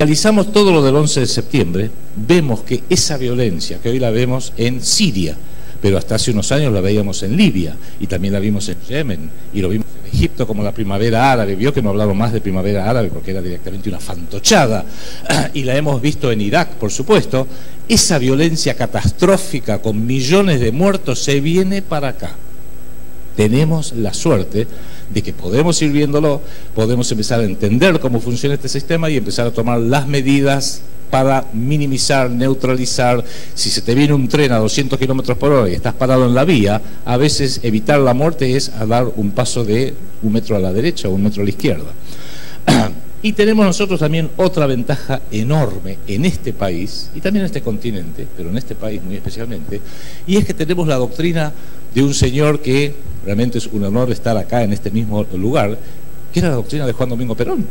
analizamos todo lo del 11 de septiembre, vemos que esa violencia, que hoy la vemos en Siria, pero hasta hace unos años la veíamos en Libia, y también la vimos en Yemen, y lo vimos en Egipto como la primavera árabe. Vio que no hablamos más de primavera árabe porque era directamente una fantochada, y la hemos visto en Irak, por supuesto. Esa violencia catastrófica con millones de muertos se viene para acá. Tenemos la suerte de que podemos ir viéndolo, podemos empezar a entender cómo funciona este sistema y empezar a tomar las medidas para minimizar, neutralizar. Si se te viene un tren a 200 kilómetros por hora y estás parado en la vía, a veces evitar la muerte es a dar un paso de 1 metro a la derecha o 1 metro a la izquierda. Y tenemos nosotros también otra ventaja enorme en este país, y también en este continente, pero en este país muy especialmente, y es que tenemos la doctrina de un señor que realmente es un honor estar acá en este mismo lugar, que era la doctrina de Juan Domingo Perón.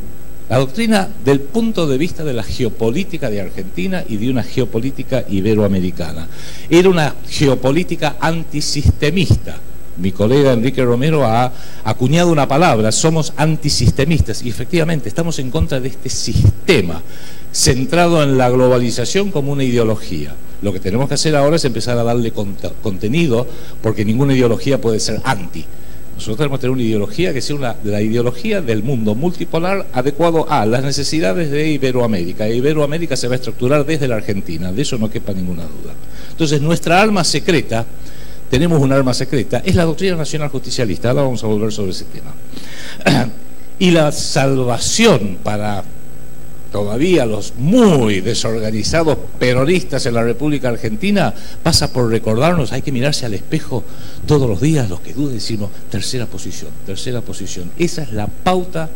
La doctrina del punto de vista de la geopolítica de Argentina y de una geopolítica iberoamericana. Era una geopolítica antisistemista. Mi colega Enrique Romero ha acuñado una palabra: somos antisistemistas, y efectivamente estamos en contra de este sistema centrado en la globalización como una ideología. Lo que tenemos que hacer ahora es empezar a darle contenido, porque ninguna ideología puede ser anti. Nosotros tenemos que tener una ideología que sea la ideología del mundo multipolar adecuado a las necesidades de Iberoamérica. Iberoamérica se va a estructurar desde la Argentina, de eso no quepa ninguna duda. Entonces, nuestra arma secreta, tenemos un arma secreta, es la doctrina nacional justicialista. Ahora vamos a volver sobre ese tema. Y la salvación para todavía los muy desorganizados peronistas en la República Argentina pasa por recordarnos: hay que mirarse al espejo todos los días, los que duden, decimos tercera posición, tercera posición. Esa es la pauta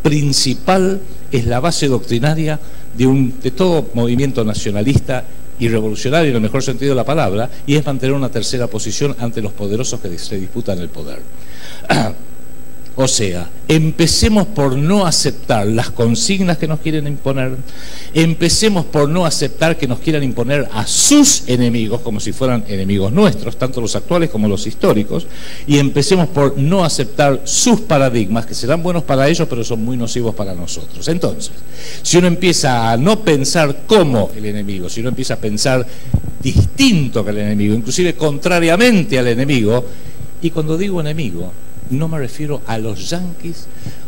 principal, es la base doctrinaria de todo movimiento nacionalista y revolucionario en el mejor sentido de la palabra, y es mantener una tercera posición ante los poderosos que se disputan el poder. O sea, empecemos por no aceptar las consignas que nos quieren imponer, empecemos por no aceptar que nos quieran imponer a sus enemigos como si fueran enemigos nuestros, tanto los actuales como los históricos, y empecemos por no aceptar sus paradigmas, que serán buenos para ellos, pero son muy nocivos para nosotros. Entonces, si uno empieza a no pensar como el enemigo, si uno empieza a pensar distinto que el enemigo, inclusive contrariamente al enemigo, y cuando digo enemigo, no me refiero a los yanquis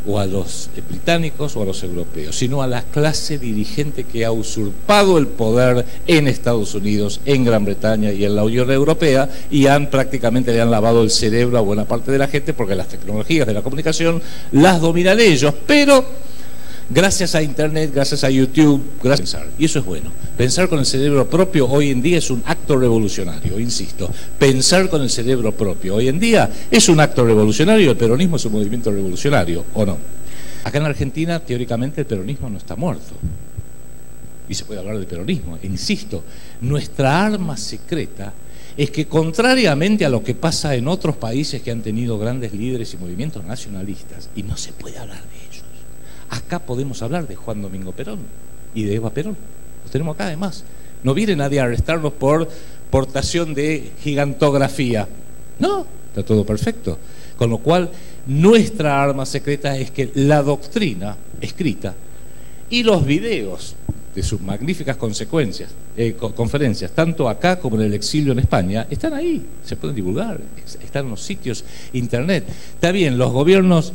o a los británicos o a los europeos, sino a la clase dirigente que ha usurpado el poder en Estados Unidos, en Gran Bretaña y en la Unión Europea, y prácticamente le han lavado el cerebro a buena parte de la gente, porque las tecnologías de la comunicación las dominan ellos, pero gracias a Internet, gracias a YouTube, gracias a pensar. Y eso es bueno. Pensar con el cerebro propio hoy en día es un acto revolucionario, insisto. Pensar con el cerebro propio hoy en día es un acto revolucionario. El peronismo es un movimiento revolucionario, ¿o no? Acá en Argentina, teóricamente, el peronismo no está muerto. Y se puede hablar de peronismo. Insisto, nuestra arma secreta es que, contrariamente a lo que pasa en otros países que han tenido grandes líderes y movimientos nacionalistas, y no se puede hablar de ellos, acá podemos hablar de Juan Domingo Perón y de Eva Perón. Los tenemos acá además. No viene nadie a arrestarlos por portación de gigantografía. No, está todo perfecto. Con lo cual, nuestra arma secreta es que la doctrina escrita y los videos de sus magníficas conferencias, tanto acá como en el exilio en España, están ahí, se pueden divulgar, están en los sitios internet. Está bien, los gobiernos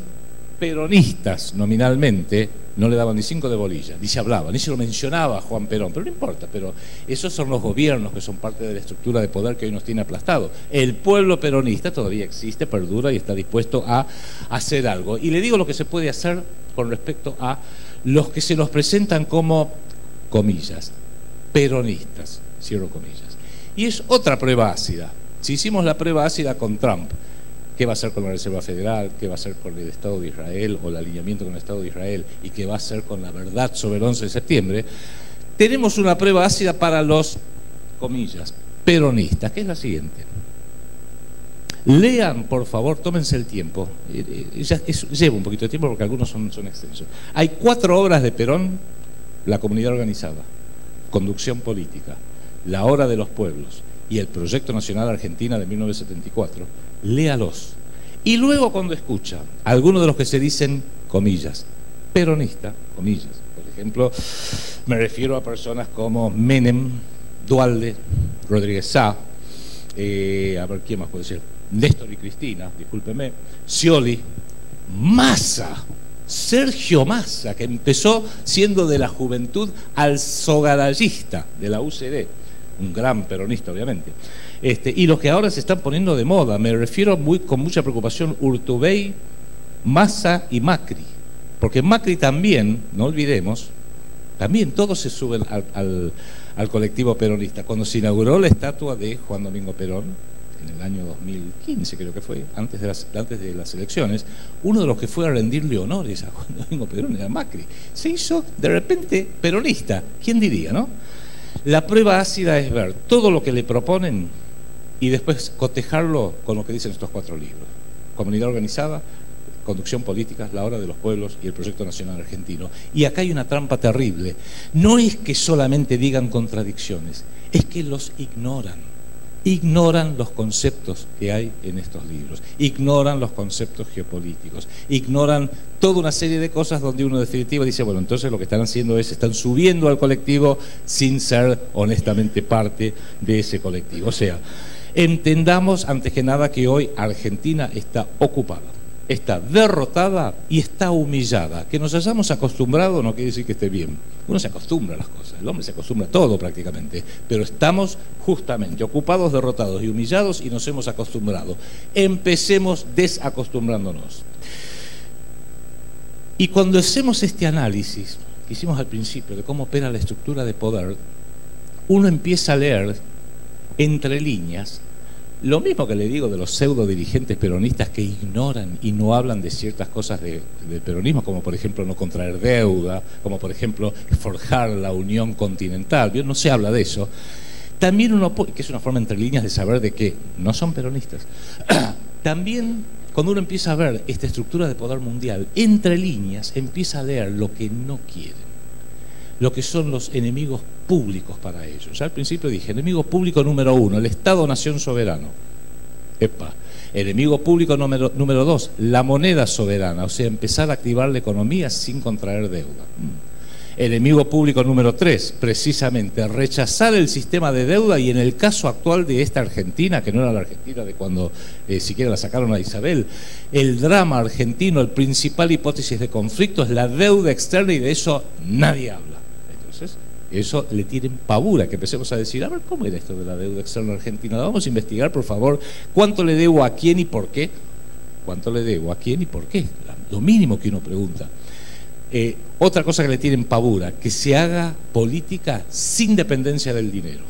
peronistas nominalmente no le daban ni 5 de bolilla, ni se hablaba, ni se lo mencionaba a Juan Perón, pero no importa. Pero esos son los gobiernos que son parte de la estructura de poder que hoy nos tiene aplastado. El pueblo peronista todavía existe, perdura y está dispuesto a hacer algo. Y le digo lo que se puede hacer con respecto a los que se nos presentan como, comillas, peronistas, cierro comillas. Y es otra prueba ácida. Si hicimos la prueba ácida con Trump, ¿qué va a hacer con la Reserva Federal? ¿Qué va a hacer con el Estado de Israel o el alineamiento con el Estado de Israel? ¿Y qué va a hacer con la verdad sobre el 11 de septiembre? Tenemos una prueba ácida para los, comillas, peronistas, que es la siguiente. Lean, por favor, tómense el tiempo. Lleva un poquito de tiempo porque algunos son extensos. Hay 4 obras de Perón: La Comunidad Organizada, Conducción Política, La Hora de los Pueblos y el Proyecto Nacional Argentina de 1974. Léalos. Y luego, cuando escucha a algunos de los que se dicen, comillas, peronista, comillas, Por ejemplo, me refiero a personas como Menem, Dualde, Rodríguez Sá, a ver, ¿quién más puede ser? Néstor y Cristina, discúlpeme, Scioli, Massa, Sergio Massa, que empezó siendo de la Juventud Alzogarayista de la UCD, un gran peronista obviamente, y los que ahora se están poniendo de moda, me refiero con mucha preocupación, Urtubey, Massa y Macri, porque Macri también, no olvidemos, también todos se suben al colectivo peronista. Cuando se inauguró la estatua de Juan Domingo Perón, en el año 2015 creo que fue, antes de las elecciones, uno de los que fue a rendirle honores a Juan Domingo Perón era Macri. Se hizo de repente peronista, ¿quién diría, no? La prueba ácida es ver todo lo que le proponen y después cotejarlo con lo que dicen estos 4 libros. Comunidad organizada, Conducción política, La hora de los pueblos y el Proyecto Nacional Argentino. Y acá hay una trampa terrible. No es que solamente digan contradicciones, es que los ignoran. Ignoran los conceptos que hay en estos libros, ignoran los conceptos geopolíticos, ignoran toda una serie de cosas donde uno en definitiva dice, bueno, entonces lo que están haciendo es, están subiendo al colectivo sin ser honestamente parte de ese colectivo. O sea, entendamos antes que nada que hoy Argentina está ocupada, está derrotada y está humillada. Que nos hayamos acostumbrado no quiere decir que esté bien. Uno se acostumbra a las cosas, el hombre se acostumbra a todo prácticamente, pero estamos justamente ocupados, derrotados y humillados y nos hemos acostumbrado. Empecemos desacostumbrándonos. Y cuando hacemos este análisis que hicimos al principio de cómo opera la estructura de poder, uno empieza a leer entre líneas lo mismo que le digo de los pseudo dirigentes peronistas que ignoran y no hablan de ciertas cosas del peronismo, como por ejemplo no contraer deuda, como por ejemplo forjar la unión continental. No se habla de eso. También uno, que es una forma entre líneas de saber de que no son peronistas. También cuando uno empieza a ver esta estructura de poder mundial, entre líneas empieza a leer lo que no quieren, lo que son los enemigos públicos para ellos. Ya al principio dije, enemigo público número 1, el Estado-Nación soberano. Epa. Enemigo público número 2, la moneda soberana, o sea, empezar a activar la economía sin contraer deuda. Enemigo público número 3, precisamente, rechazar el sistema de deuda y en el caso actual de esta Argentina, que no era la Argentina de cuando siquiera la sacaron a Isabel, el drama argentino, el principal hipótesis de conflicto es la deuda externa y de eso nadie habla. Entonces, eso le tienen pavura, que empecemos a decir, a ver, ¿cómo era esto de la deuda externa argentina? Vamos a investigar, por favor, cuánto le debo a quién y por qué. ¿Cuánto le debo a quién y por qué? Lo mínimo que uno pregunta. Otra cosa que le tienen pavura, que se haga política sin dependencia del dinero.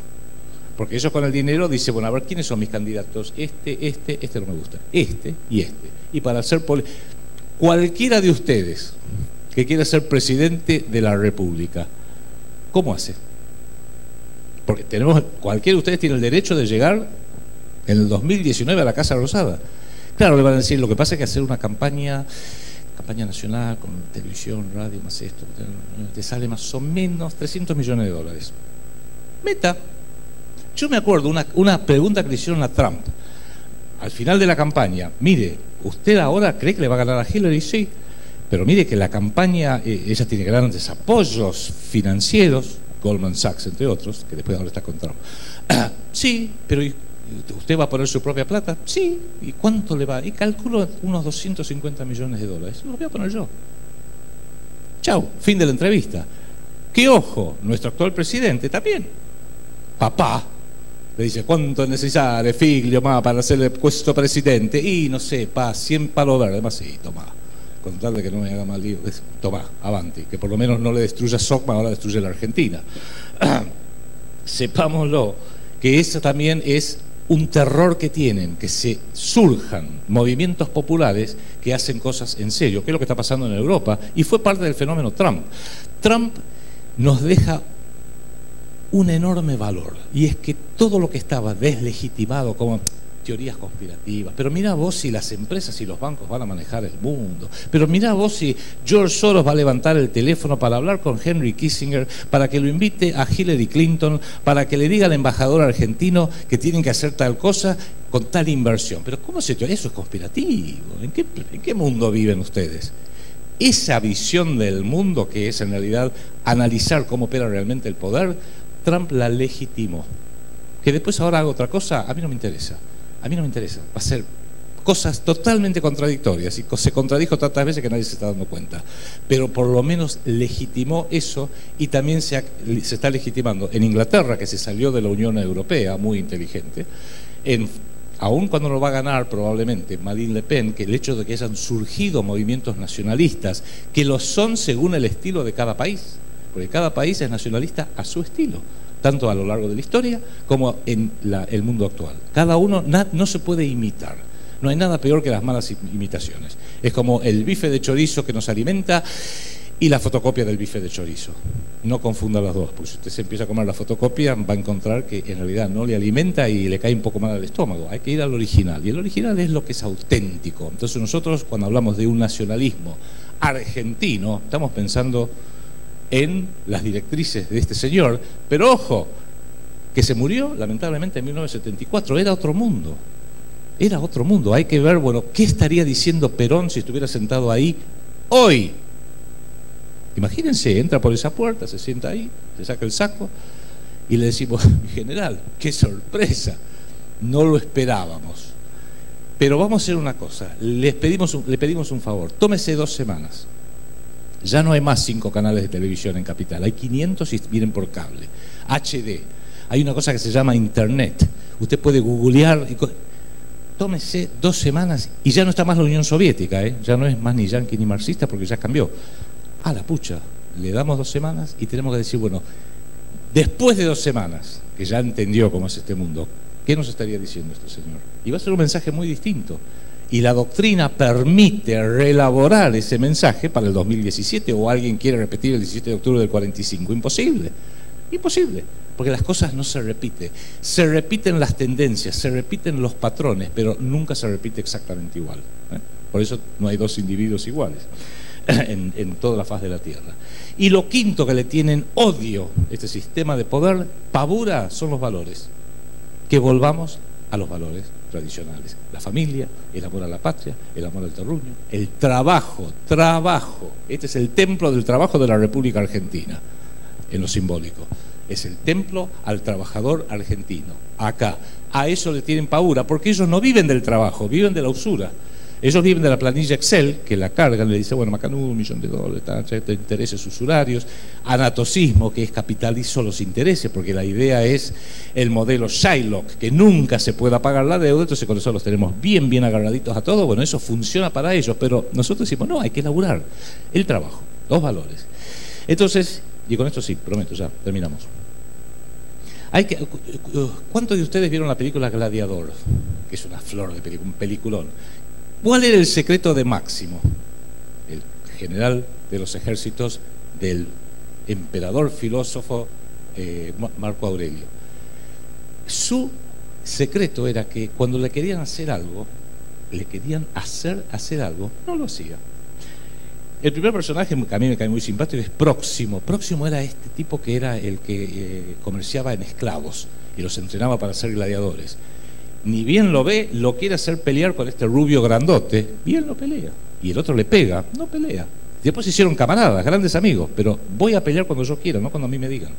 Porque ellos con el dinero dicen, bueno, a ver, ¿quiénes son mis candidatos? Este no me gusta, este. Y para ser cualquiera de ustedes que quiera ser presidente de la República, ¿cómo hace? Porque cualquiera de ustedes tiene el derecho de llegar en el 2019 a la Casa Rosada. Claro, le van a decir, lo que pasa es que hacer una campaña nacional, con televisión, radio, más esto, te sale más o menos $300 millones. Meta. Yo me acuerdo una pregunta que le hicieron a Trump al final de la campaña. Mire, ¿usted ahora cree que le va a ganar a Hillary? Sí, pero mire que la campaña, ella tiene grandes apoyos financieros, Goldman Sachs entre otros, que después ahora está con Trump. Sí, pero ¿usted va a poner su propia plata? Sí. ¿Y cuánto le va? Y calculo unos $250 millones. Lo voy a poner yo. Chau, fin de la entrevista. Que ojo, nuestro actual presidente también. Papá le dice, ¿cuánto necesita figlio más para ser puesto presidente? Y no sé, 100 palos verdes, más sí, toma. Con tal de que no me haga mal lío, toma, avanti, que por lo menos no le destruya Socma, ahora destruye la Argentina. Sepámoslo, que eso también es un terror que tienen, que se surjan movimientos populares que hacen cosas en serio, que es lo que está pasando en Europa, y fue parte del fenómeno Trump. Trump nos deja un enorme valor, y es que todo lo que estaba deslegitimado como teorías conspirativas, pero mira vos si las empresas y los bancos van a manejar el mundo, pero mira vos si George Soros va a levantar el teléfono para hablar con Henry Kissinger, para que lo invite a Hillary Clinton, para que le diga al embajador argentino que tienen que hacer tal cosa con tal inversión. Pero ¿cómo eso es conspirativo? ¿En qué mundo viven ustedes? esa visión del mundo, que es en realidad analizar cómo opera realmente el poder, Trump la legitimó. Que después ahora haga otra cosa, a mí no me interesa. A mí no me interesa. Va a ser cosas totalmente contradictorias y se contradijo tantas veces que nadie se está dando cuenta. Pero por lo menos legitimó eso, y también se está legitimando en Inglaterra, que se salió de la Unión Europea, muy inteligente, aún cuando lo va a ganar probablemente Marine Le Pen, que el hecho de que hayan surgido movimientos nacionalistas, que lo son según el estilo de cada país, porque cada país es nacionalista a su estilo, tanto a lo largo de la historia como en el mundo actual. Cada uno no se puede imitar. No hay nada peor que las malas imitaciones. Es como el bife de chorizo que nos alimenta y la fotocopia del bife de chorizo. No confunda las dos, porque si usted se empieza a comer la fotocopia va a encontrar que en realidad no le alimenta y le cae un poco mal al estómago. Hay que ir al original, y el original es lo que es auténtico. Entonces nosotros, cuando hablamos de un nacionalismo argentino, estamos pensando en las directrices de este señor, pero ojo, que se murió lamentablemente en 1974, era otro mundo. Era otro mundo. Hay que ver, bueno, ¿qué estaría diciendo Perón si estuviera sentado ahí hoy? Imagínense, entra por esa puerta, se sienta ahí, se saca el saco y le decimos: mi general, qué sorpresa, no lo esperábamos. Pero vamos a hacer una cosa, le pedimos un favor, tómese 2 semanas. Ya no hay más 5 canales de televisión en Capital, hay 500 y vienen por cable, HD. Hay una cosa que se llama Internet, usted puede googlear y tómese 2 semanas y ya no está más la Unión Soviética, ya no es más ni yanqui ni marxista, porque ya cambió. A la pucha, le damos 2 semanas y tenemos que decir, bueno, después de 2 semanas, que ya entendió cómo es este mundo, ¿qué nos estaría diciendo este señor? Y va a ser un mensaje muy distinto. Y la doctrina permite reelaborar ese mensaje para el 2017, o alguien quiere repetir el 17 de octubre del 45. Imposible, imposible, porque las cosas no se repiten. Se repiten las tendencias, se repiten los patrones, pero nunca se repite exactamente igual. Por eso no hay 2 individuos iguales en toda la faz de la Tierra. Y lo quinto que le tienen odio este sistema de poder, pavura, son los valores. Que volvamos a los valores tradicionales: la familia, el amor a la patria, el amor al terruño, el trabajo. Este es el templo del trabajo de la República Argentina, en lo simbólico. Es el templo al trabajador argentino. Acá, a eso le tienen pavura, porque ellos no viven del trabajo, viven de la usura. Ellos viven de la planilla Excel, que la cargan, le dice, bueno, Macanudo, $1.000.000, de intereses usurarios. Anatosismo, que es capitalizo los intereses, porque la idea es el modelo Shylock, que nunca se pueda pagar la deuda, entonces con eso los tenemos bien agarraditos a todos. Bueno, eso funciona para ellos, pero nosotros decimos, no, hay que elaborar el trabajo, los valores. Entonces, y con esto sí, prometo, ya terminamos. ¿Cuántos de ustedes vieron la película Gladiador? Que es una flor de película, un peliculón. ¿Cuál era el secreto de Máximo, el general de los ejércitos del emperador filósofo Marco Aurelio? Su secreto era que cuando le querían hacer algo, no lo hacía. El primer personaje que a mí me cae muy simpático es Próximo. Próximo era este tipo que era el que comerciaba en esclavos y los entrenaba para ser gladiadores. Ni bien lo ve, lo quiere hacer pelear con este rubio grandote, y él no pelea. Y el otro le pega, no pelea. Después se hicieron camaradas, grandes amigos, pero voy a pelear cuando yo quiera, no cuando a mí me digan.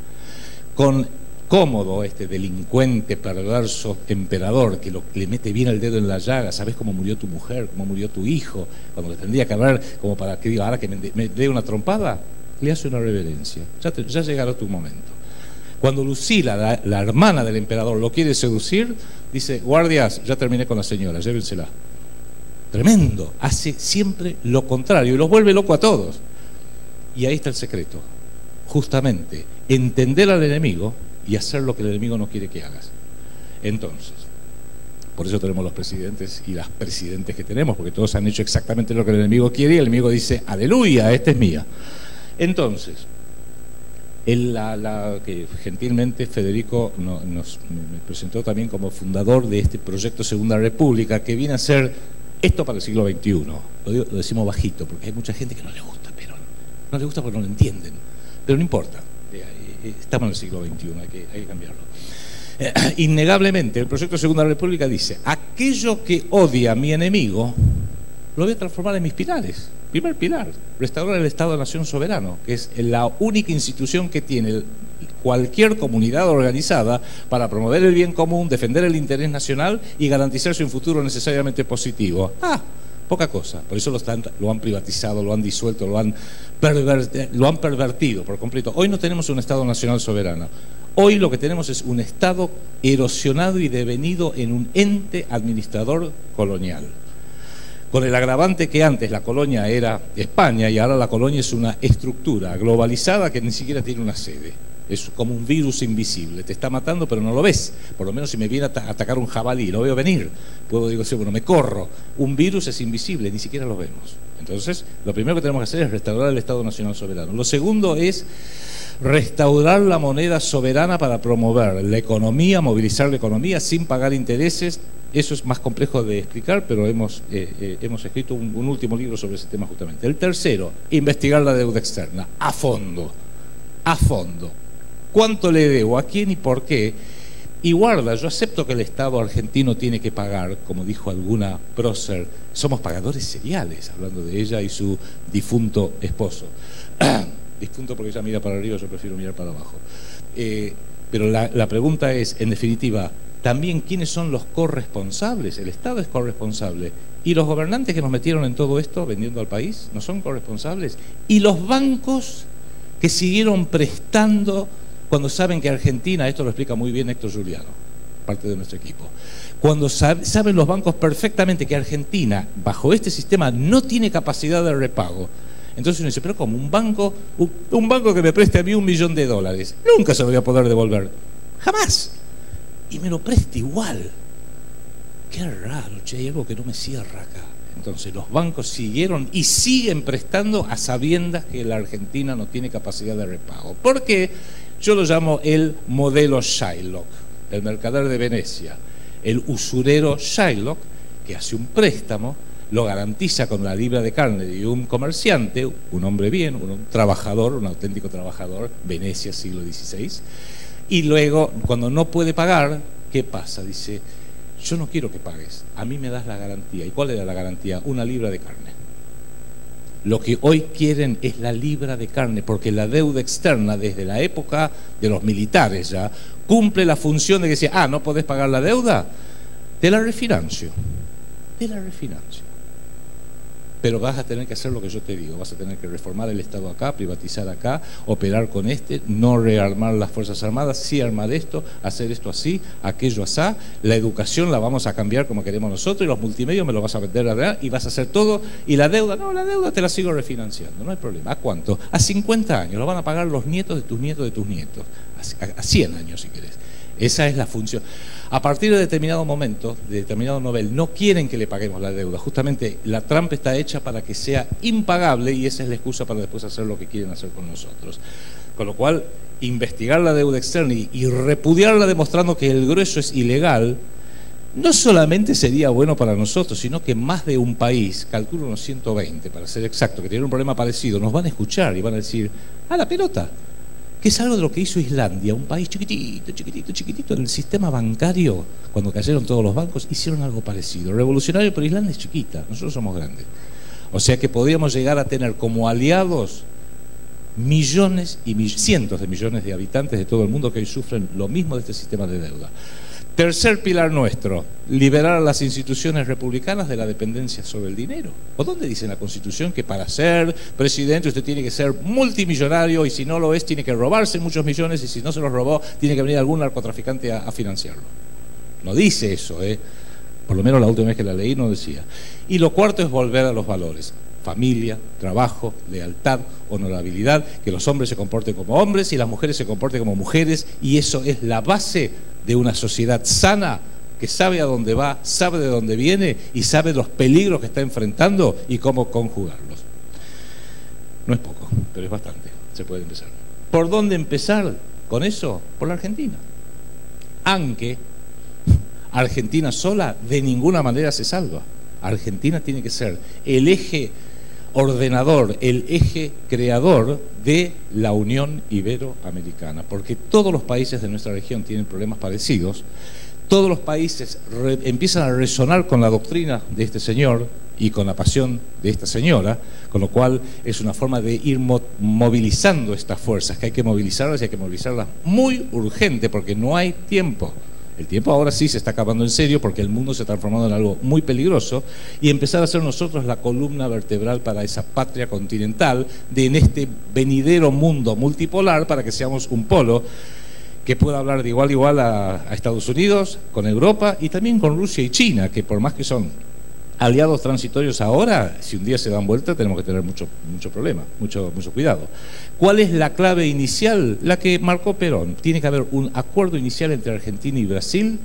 Con Cómodo, este delincuente, perverso emperador, que le mete bien el dedo en la llaga, ¿sabes cómo murió tu mujer, cómo murió tu hijo? Cuando le tendría que hablar, como para que diga, ahora que me dé una trompada, le hace una reverencia. Ya llegará tu momento. Cuando Lucila, la hermana del emperador, lo quiere seducir, dice, guardias, ya terminé con la señora, llévensela. Tremendo, hace siempre lo contrario y los vuelve loco a todos. Y ahí está el secreto, justamente, entender al enemigo y hacer lo que el enemigo no quiere que hagas. Entonces, por eso tenemos los presidentes y las presidentes que tenemos, porque todos han hecho exactamente lo que el enemigo quiere y el enemigo dice, aleluya, esta es mía. Entonces, que gentilmente Federico me presentó también como fundador de este proyecto Segunda República, que viene a ser esto para el siglo XXI. Lo decimos bajito, porque hay mucha gente que no le gusta, pero no le gusta porque no lo entienden. Pero no importa, estamos en el siglo XXI, hay que cambiarlo. Innegablemente, el proyecto Segunda República dice, aquello que odia a mi enemigo, lo voy a transformar en mis pilares. Primer pilar, restaurar el Estado-Nación soberano, que es la única institución que tiene cualquier comunidad organizada para promover el bien común, defender el interés nacional y garantizarse un futuro necesariamente positivo. Poca cosa. Por eso lo han privatizado, lo han disuelto, lo han pervertido por completo. Hoy no tenemos un Estado nacional soberano. Hoy lo que tenemos es un Estado erosionado y devenido en un ente administrador colonial. Con el agravante que antes la colonia era España y ahora la colonia es una estructura globalizada que ni siquiera tiene una sede. Es como un virus invisible, te está matando pero no lo ves. Por lo menos si me viene a atacar un jabalí, lo veo venir, puedo decir, bueno, me corro. Un virus es invisible, ni siquiera lo vemos. Entonces, lo primero que tenemos que hacer es restaurar el Estado Nacional Soberano. Lo segundo es restaurar la moneda soberana para promover la economía, movilizar la economía sin pagar intereses. Eso es más complejo de explicar, pero hemos escrito un último libro sobre ese tema justamente. El tercero, investigar la deuda externa, a fondo. ¿Cuánto le debo? ¿A quién y por qué? Y guarda, yo acepto que el Estado argentino tiene que pagar, como dijo alguna prócer, somos pagadores seriales, hablando de ella y su difunto esposo. Difunto porque ella mira para arriba, yo prefiero mirar para abajo. Pero la pregunta es, en definitiva, también quiénes son los corresponsables. El Estado es corresponsable. ¿Y los gobernantes que nos metieron en todo esto, vendiendo al país, no son corresponsables? ¿Y los bancos que siguieron prestando cuando saben que Argentina, esto lo explica muy bien Héctor Juliano, parte de nuestro equipo, cuando saben los bancos perfectamente que Argentina, bajo este sistema, no tiene capacidad de repago? Entonces uno dice, pero ¿cómo? Un banco que me preste a mí $1 millón, nunca se lo voy a poder devolver, jamás, y me lo preste igual. Qué raro, che, hay algo que no me cierra acá. Entonces los bancos siguieron y siguen prestando a sabiendas que la Argentina no tiene capacidad de repago. ¿Por qué? Yo lo llamo el modelo Shylock, el mercader de Venecia, el usurero Shylock que hace un préstamo, lo garantiza con la libra de carne de un comerciante, un hombre bien, un trabajador, un auténtico trabajador, Venecia, siglo XVI, y luego, cuando no puede pagar, ¿qué pasa? Dice, yo no quiero que pagues, a mí me das la garantía. ¿Y cuál era la garantía? Una libra de carne. Lo que hoy quieren es la libra de carne, porque la deuda externa, desde la época de los militares ya, cumple la función de que decía, no podés pagar la deuda, te la refinancio. Pero vas a tener que hacer lo que yo te digo, vas a tener que reformar el Estado acá, privatizar acá, operar con no rearmar las Fuerzas Armadas, sí armar esto, hacer esto así, aquello asá, la educación la vamos a cambiar como queremos nosotros y los multimedios me lo vas a vender a y vas a hacer todo, y la deuda, no, la deuda te la sigo refinanciando, no hay problema. ¿A cuánto? A 50 años, lo van a pagar los nietos de tus nietos, a 100 años si querés. Esa es la función. A partir de determinado momento, de determinado nivel, no quieren que le paguemos la deuda. Justamente la trampa está hecha para que sea impagable y esa es la excusa para después hacer lo que quieren hacer con nosotros. Con lo cual, investigar la deuda externa y repudiarla demostrando que el grueso es ilegal, no solamente sería bueno para nosotros, sino que más de un país, calculo unos 120 para ser exacto, que tienen un problema parecido, nos van a escuchar y van a decir, la pelota. Que es algo de lo que hizo Islandia, un país chiquitito, en el sistema bancario, cuando cayeron todos los bancos, hicieron algo parecido. Revolucionario, pero Islandia es chiquita, nosotros somos grandes. O sea que podríamos llegar a tener como aliados millones y cientos de millones de habitantes de todo el mundo que hoy sufren lo mismo de este sistema de deuda. Tercer pilar nuestro, liberar a las instituciones republicanas de la dependencia sobre el dinero. ¿O dónde dice en la Constitución que para ser presidente usted tiene que ser multimillonario y si no lo es tiene que robarse muchos millones y si no se los robó tiene que venir algún narcotraficante a financiarlo? No dice eso, por lo menos la última vez que la leí no decía. Y lo cuarto es volver a los valores. Familia, trabajo, lealtad, honorabilidad, que los hombres se comporten como hombres y las mujeres se comporten como mujeres, y eso es la base de una sociedad sana que sabe a dónde va, sabe de dónde viene y sabe los peligros que está enfrentando y cómo conjugarlos. No es poco, pero es bastante, se puede empezar. ¿Por dónde empezar con eso? Por la Argentina. Aunque Argentina sola de ninguna manera se salva. Argentina tiene que ser el eje ordenador, el eje creador de la Unión Iberoamericana, porque todos los países de nuestra región tienen problemas parecidos, todos los países empiezan a resonar con la doctrina de este señor y con la pasión de esta señora, con lo cual es una forma de ir movilizando estas fuerzas, que hay que movilizarlas y hay que movilizarlas muy urgente, porque no hay tiempo. El tiempo ahora sí se está acabando en serio, porque el mundo se está transformando en algo muy peligroso, y empezar a ser nosotros la columna vertebral para esa patria continental en este venidero mundo multipolar, para que seamos un polo que pueda hablar de igual a igual a Estados Unidos, con Europa y también con Rusia y China, que por más que son aliados transitorios ahora, si un día se dan vuelta tenemos que tener mucho problema, mucho cuidado. ¿Cuál es la clave inicial? La que marcó Perón. Tiene que haber un acuerdo inicial entre Argentina y Brasil,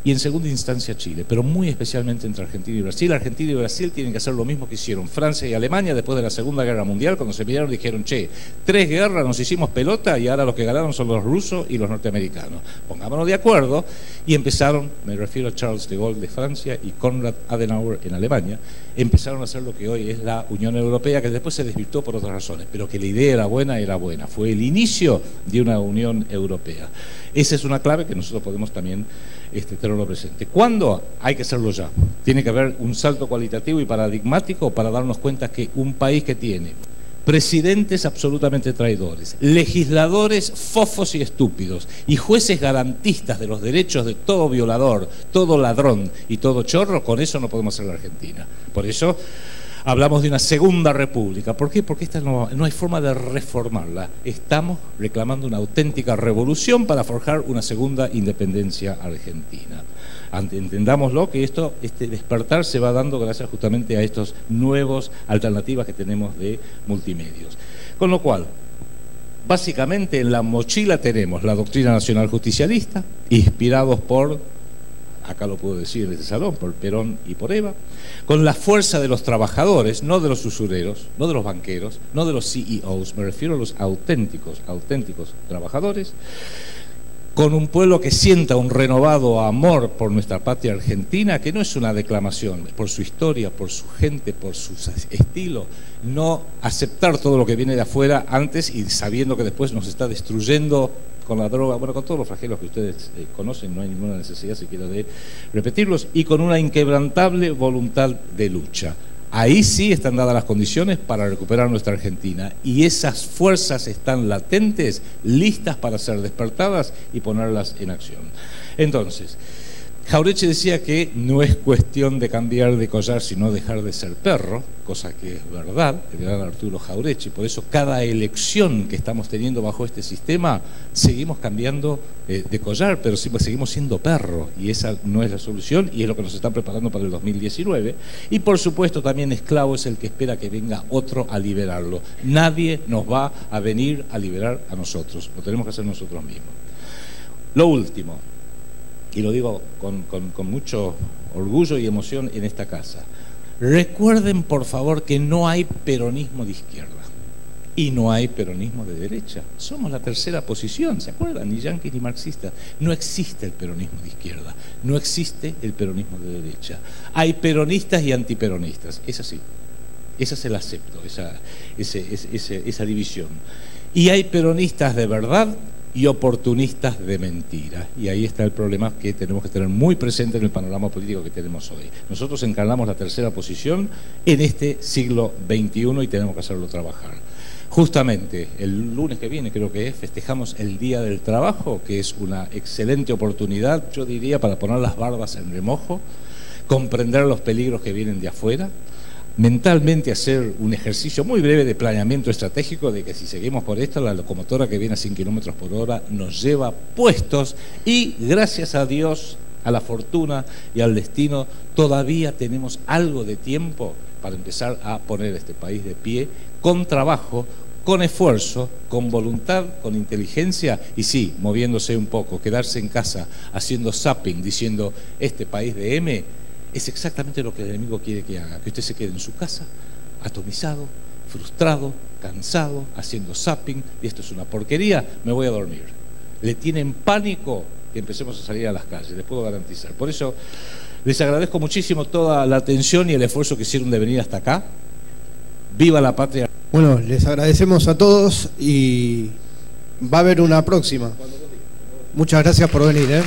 y en segunda instancia Chile, pero muy especialmente entre Argentina y Brasil. Argentina y Brasil tienen que hacer lo mismo que hicieron Francia y Alemania después de la Segunda Guerra Mundial, cuando se miraron y dijeron, che, 3 guerras nos hicimos pelota y ahora los que ganaron son los rusos y los norteamericanos. Pongámonos de acuerdo, y empezaron, me refiero a Charles de Gaulle de Francia y Konrad Adenauer en Alemania, empezaron a hacer lo que hoy es la Unión Europea, que después se desvirtuó por otras razones, pero que la idea era buena, fue el inicio de una Unión Europea. Esa es una clave que nosotros podemos también tenerlo presente. ¿Cuándo? Hay que hacerlo ya. Tiene que haber un salto cualitativo y paradigmático para darnos cuenta que un país que tiene presidentes absolutamente traidores, legisladores fofos y estúpidos y jueces garantistas de los derechos de todo violador, todo ladrón y todo chorro, con eso no podemos hacer la Argentina. Por eso hablamos de una segunda república. ¿Por qué? Porque esta no hay forma de reformarla. Estamos reclamando una auténtica revolución para forjar una segunda independencia argentina. Entendámoslo, que este despertar se va dando gracias justamente a estas nuevas alternativas que tenemos de multimedios. Con lo cual, básicamente en la mochila tenemos la doctrina nacional justicialista, inspirados por, acá lo puedo decir en este salón, por Perón y por Eva, con la fuerza de los trabajadores, no de los usureros, no de los banqueros, no de los CEOs, me refiero a los auténticos trabajadores, con un pueblo que sienta un renovado amor por nuestra patria argentina, que no es una declamación, por su historia, por su gente, por su estilo, no aceptar todo lo que viene de afuera antes y sabiendo que después nos está destruyendo con la droga, bueno, con todos los flagelos que ustedes conocen, no hay ninguna necesidad siquiera de repetirlos, y con una inquebrantable voluntad de lucha. Ahí sí están dadas las condiciones para recuperar nuestra Argentina, y esas fuerzas están latentes, listas para ser despertadas y ponerlas en acción. Entonces, Jauretche decía que no es cuestión de cambiar de collar, sino dejar de ser perro, cosa que es verdad, el gran Arturo Jauretche. Por eso cada elección que estamos teniendo bajo este sistema, seguimos cambiando de collar, pero seguimos siendo perro, y esa no es la solución, y es lo que nos están preparando para el 2019. Y por supuesto también esclavo es el que espera que venga otro a liberarlo. Nadie nos va a venir a liberar a nosotros, lo tenemos que hacer nosotros mismos. Lo último, y lo digo con mucho orgullo y emoción en esta casa, recuerden por favor que no hay peronismo de izquierda y no hay peronismo de derecha. Somos la tercera posición, ¿se acuerdan? Ni yanquis ni marxistas. No existe el peronismo de izquierda, no existe el peronismo de derecha. Hay peronistas y antiperonistas, es así. Esa se la acepto, esa división. Y hay peronistas de verdad y oportunistas de mentira. Y ahí está el problema que tenemos que tener muy presente en el panorama político que tenemos hoy. Nosotros encarnamos la tercera posición en este siglo XXI y tenemos que hacerlo trabajar. Justamente el lunes que viene, creo que festejamos el Día del Trabajo, que es una excelente oportunidad, yo diría, para poner las barbas en remojo, comprender los peligros que vienen de afuera, mentalmente hacer un ejercicio muy breve de planeamiento estratégico de que si seguimos por esto, la locomotora que viene a 100 kilómetros por hora nos lleva puestos, y gracias a Dios, a la fortuna y al destino, todavía tenemos algo de tiempo para empezar a poner este país de pie, con trabajo, con esfuerzo, con voluntad, con inteligencia, y sí, moviéndose un poco, quedarse en casa, haciendo zapping, diciendo este país de M es exactamente lo que el enemigo quiere que haga, que usted se quede en su casa, atomizado, frustrado, cansado, haciendo zapping, y esto es una porquería, me voy a dormir. Le tienen pánico que empecemos a salir a las calles, les puedo garantizar. Por eso les agradezco muchísimo toda la atención y el esfuerzo que hicieron de venir hasta acá. ¡Viva la patria! Bueno, les agradecemos a todos y va a haber una próxima. Muchas gracias por venir,